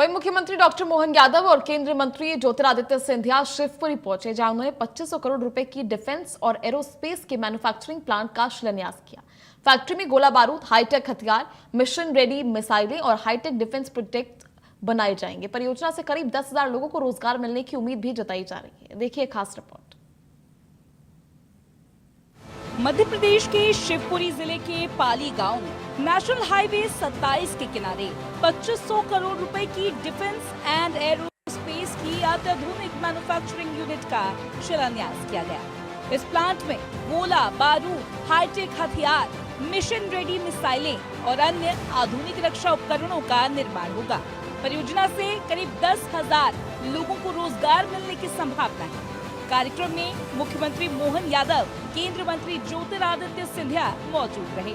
वहीं मुख्यमंत्री डॉक्टर मोहन यादव और केंद्रीय मंत्री ज्योतिरादित्य सिंधिया शिवपुरी पहुंचे, जहां उन्होंने 2500 करोड़ रुपए की डिफेंस और एरोस्पेस के मैन्युफैक्चरिंग प्लांट का शिलान्यास किया। फैक्ट्री में गोला बारूद, हाईटेक हथियार, मिशन रेडी मिसाइलें और हाईटेक डिफेंस प्रोजेक्ट बनाए जाएंगे। परियोजना से करीब 10,000 लोगों को रोजगार मिलने की उम्मीद भी जताई जा रही है। देखिए खास रिपोर्ट। मध्य प्रदेश के शिवपुरी जिले के पाली गांव में नेशनल हाईवे 27 के किनारे 2500 करोड़ रुपए की डिफेंस एंड एरोस्पेस की अत्याधुनिक मैन्युफैक्चरिंग यूनिट का शिलान्यास किया गया। इस प्लांट में गोला बारूद, हाईटेक हथियार, मिशन रेडी मिसाइलें और अन्य आधुनिक रक्षा उपकरणों का निर्माण होगा। परियोजना से करीब 10,000 लोगों को रोजगार मिलने की संभावना है। कार्यक्रम में मुख्यमंत्री मोहन यादव, केंद्रीय मंत्री ज्योतिरादित्य सिंधिया मौजूद रहे।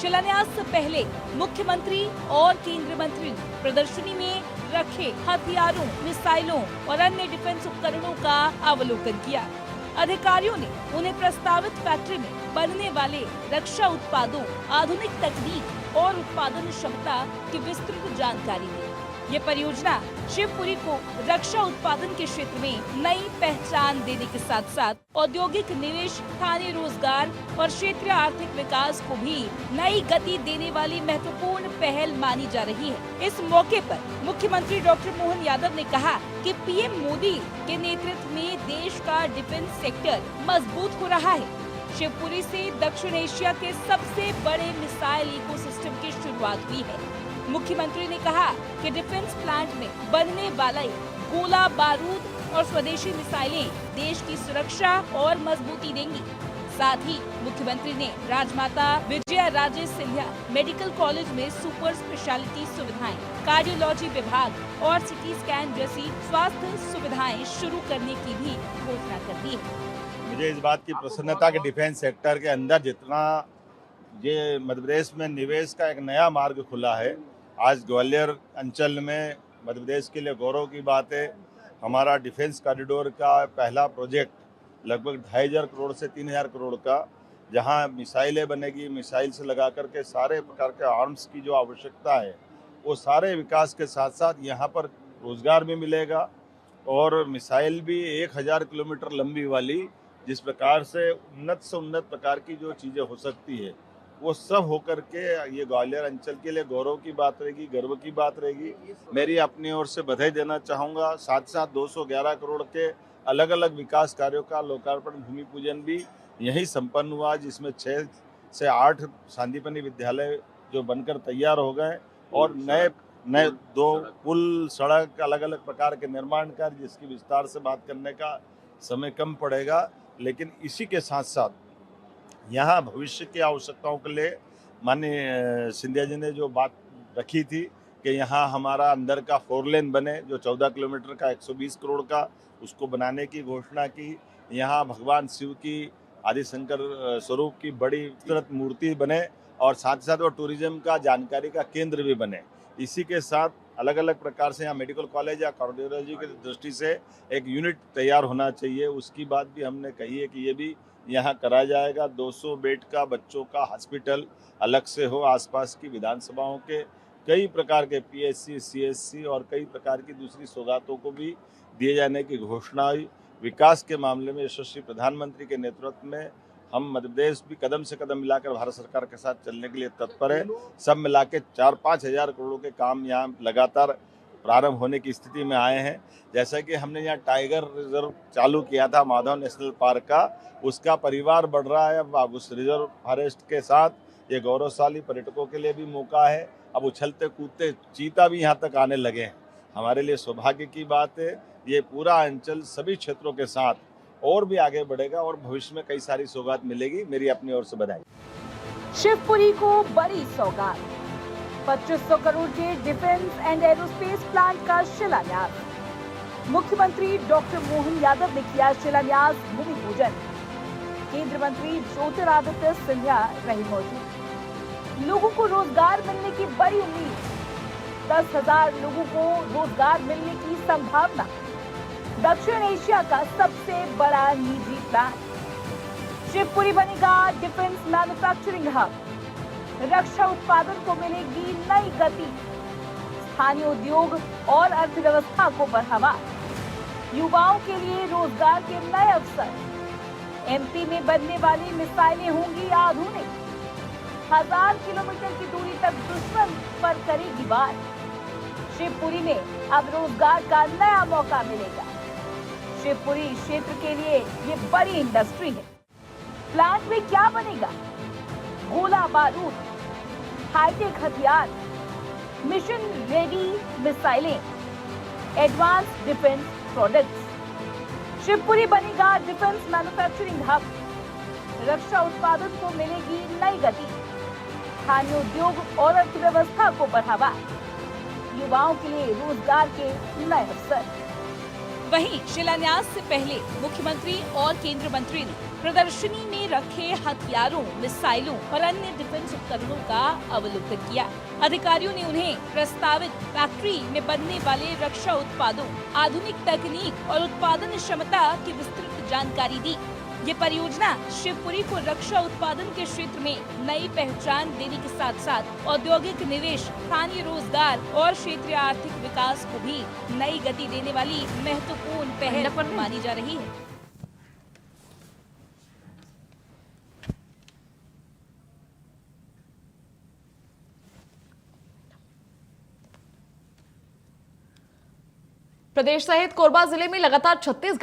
शिलान्यास से पहले मुख्यमंत्री और केंद्रीय मंत्री प्रदर्शनी में रखे हथियारों, मिसाइलों और अन्य डिफेंस उपकरणों का अवलोकन किया। अधिकारियों ने उन्हें प्रस्तावित फैक्ट्री में बनने वाले रक्षा उत्पादों, आधुनिक तकनीक और उत्पादन क्षमता की विस्तृत जानकारी दी। ये परियोजना शिवपुरी को रक्षा उत्पादन के क्षेत्र में नई पहचान देने के साथ साथ औद्योगिक निवेश, स्थानीय रोजगार और क्षेत्रीय आर्थिक विकास को भी नई गति देने वाली महत्वपूर्ण पहल मानी जा रही है। इस मौके पर मुख्यमंत्री डॉक्टर मोहन यादव ने कहा कि पीएम मोदी के नेतृत्व में देश का डिफेंस सेक्टर मजबूत हो रहा है। शिवपुरी से दक्षिण एशिया के सबसे बड़े मिसाइल इकोसिस्टम की शुरुआत हुई है। मुख्यमंत्री ने कहा कि डिफेंस प्लांट में बनने वाले गोला बारूद और स्वदेशी मिसाइलें देश की सुरक्षा और मजबूती देंगी। साथ ही मुख्यमंत्री ने राजमाता विजया राजे सिंधिया मेडिकल कॉलेज में सुपर स्पेशलिटी सुविधाएं, कार्डियोलॉजी विभाग और सिटी स्कैन जैसी स्वास्थ्य सुविधाएं शुरू करने की भी घोषणा कर दी है। मुझे इस बात की प्रसन्नता कि डिफेंस सेक्टर के अंदर जितना ये मध्य प्रदेश में निवेश का एक नया मार्ग खुला है। आज ग्वालियर अंचल में मध्य प्रदेश के लिए गौरव की बात है। हमारा डिफेंस कॉरिडोर का पहला प्रोजेक्ट लगभग 2,500 करोड़ से 3,000 करोड़ का, जहां मिसाइलें बनेगी, मिसाइल से लगा करके सारे प्रकार के आर्म्स की जो आवश्यकता है वो सारे विकास के साथ साथ यहाँ पर रोजगार भी मिलेगा। और मिसाइल भी 1,000 किलोमीटर लंबी वाली, जिस प्रकार से उन्नत प्रकार की जो चीज़ें हो सकती है वो सब होकर के ये ग्वालियर अंचल के लिए गौरव की बात रहेगी, गर्व की बात रहेगी। मेरी अपनी ओर से बधाई देना चाहूँगा। साथ साथ 211 करोड़ के अलग अलग विकास कार्यों का लोकार्पण, भूमि पूजन भी यही संपन्न हुआ, जिसमें 6 से 8 सांदीपनि विद्यालय जो बनकर तैयार हो गए और नए 2 पुल, सड़क, अलग अलग प्रकार के निर्माण कार्य, जिसकी विस्तार से बात करने का समय कम पड़ेगा। लेकिन इसी के साथ साथ यहाँ भविष्य की आवश्यकताओं के लिए माननीय सिंधिया जी ने जो बात रखी थी कि यहाँ हमारा अंदर का 4 लेन बने, जो 14 किलोमीटर का 120 करोड़ का, उसको बनाने की घोषणा की। यहाँ भगवान शिव की, आदिशंकर स्वरूप की बड़ी खूबसूरत मूर्ति बने और साथ ही साथ वो टूरिज्म का, जानकारी का केंद्र भी बने। इसी के साथ अलग अलग प्रकार से यहाँ मेडिकल कॉलेज या कार्डियोलॉजी की दृष्टि से एक यूनिट तैयार होना चाहिए। उसकी बात भी हमने कही है कि ये भी यहाँ कराया जाएगा। 200 बेड का बच्चों का हॉस्पिटल अलग से हो, आसपास की विधानसभाओं के कई प्रकार के पीएचसी, सीएचसी और कई प्रकार की दूसरी सौगातों को भी दिए जाने की घोषणा हुई। विकास के मामले में यशस्वी प्रधानमंत्री के नेतृत्व में हम मध्य प्रदेश भी कदम से कदम मिलाकर भारत सरकार के साथ चलने के लिए तत्पर है। सब मिला के 4-5 हज़ार करोड़ के काम यहाँ लगातार प्रारंभ होने की स्थिति में आए हैं। जैसा कि हमने यहाँ टाइगर रिजर्व चालू किया था माधव नेशनल पार्क का, उसका परिवार बढ़ रहा है। अब उस रिजर्व फॉरेस्ट के साथ ये गौरवशाली पर्यटकों के लिए भी मौका है। अब उछलते कूदते चीता भी यहाँ तक आने लगे हैं। हमारे लिए सौभाग्य की बात है। ये पूरा अंचल सभी क्षेत्रों के साथ और भी आगे बढ़ेगा और भविष्य में कई सारी सौगात मिलेगी। मेरी अपनी ओर से बधाई। शिवपुरी को बड़ी सौगात, 2500 करोड़ के डिफेंस एंड एरोस्पेस प्लांट का शिलान्यास। मुख्यमंत्री डॉक्टर मोहन यादव ने किया शिलान्यास, भूमि पूजन। केंद्रीय मंत्री ज्योतिरादित्य सिंधिया रहे मौजूद। लोगों को रोजगार मिलने की बड़ी उम्मीद, 10,000 लोगों को रोजगार मिलने की संभावना। दक्षिण एशिया का सबसे बड़ा निजी प्लांट। शिवपुरी बनेगा डिफेंस मैन्युफैक्चरिंग हब। रक्षा उत्पादन को मिलेगी नई गति। स्थानीय उद्योग और अर्थव्यवस्था को बढ़ावा, युवाओं के लिए रोजगार के नए अवसर, एमपी में बनने वाली मिसाइलें होंगी आधुनिक, 1000 किलोमीटर की दूरी तक दुश्मन पर करेगी वार, शिवपुरी में अब रोजगार का नया मौका मिलेगा। शिवपुरी क्षेत्र के लिए ये बड़ी इंडस्ट्री है। प्लांट में क्या बनेगा? गोला बारूद, हाईटेक हथियार, मिशन रेडी मिसाइलें, एडवांस डिफेंस प्रोडक्ट्स। शिवपुरी बनेगा डिफेंस मैन्युफैक्चरिंग हब, रक्षा उत्पादन को मिलेगी नई गति, स्थानीय उद्योग और अर्थव्यवस्था को बढ़ावा, युवाओं के लिए रोजगार के नए अवसर। वहीं शिलान्यास से पहले मुख्यमंत्री और केंद्रीय मंत्री ने प्रदर्शनी में रखे हथियारों, मिसाइलों और अन्य डिफेंस उपकरणों का अवलोकन किया। अधिकारियों ने उन्हें प्रस्तावित फैक्ट्री में बनने वाले रक्षा उत्पादों, आधुनिक तकनीक और उत्पादन क्षमता की विस्तृत जानकारी दी। ये परियोजना शिवपुरी को रक्षा उत्पादन के क्षेत्र में नई पहचान देने के साथ साथ औद्योगिक निवेश, स्थानीय रोजगार और क्षेत्रीय आर्थिक विकास को भी नई गति देने वाली महत्वपूर्ण पहल मानी जा रही है। प्रदेश सहित कोरबा जिले में लगातार 36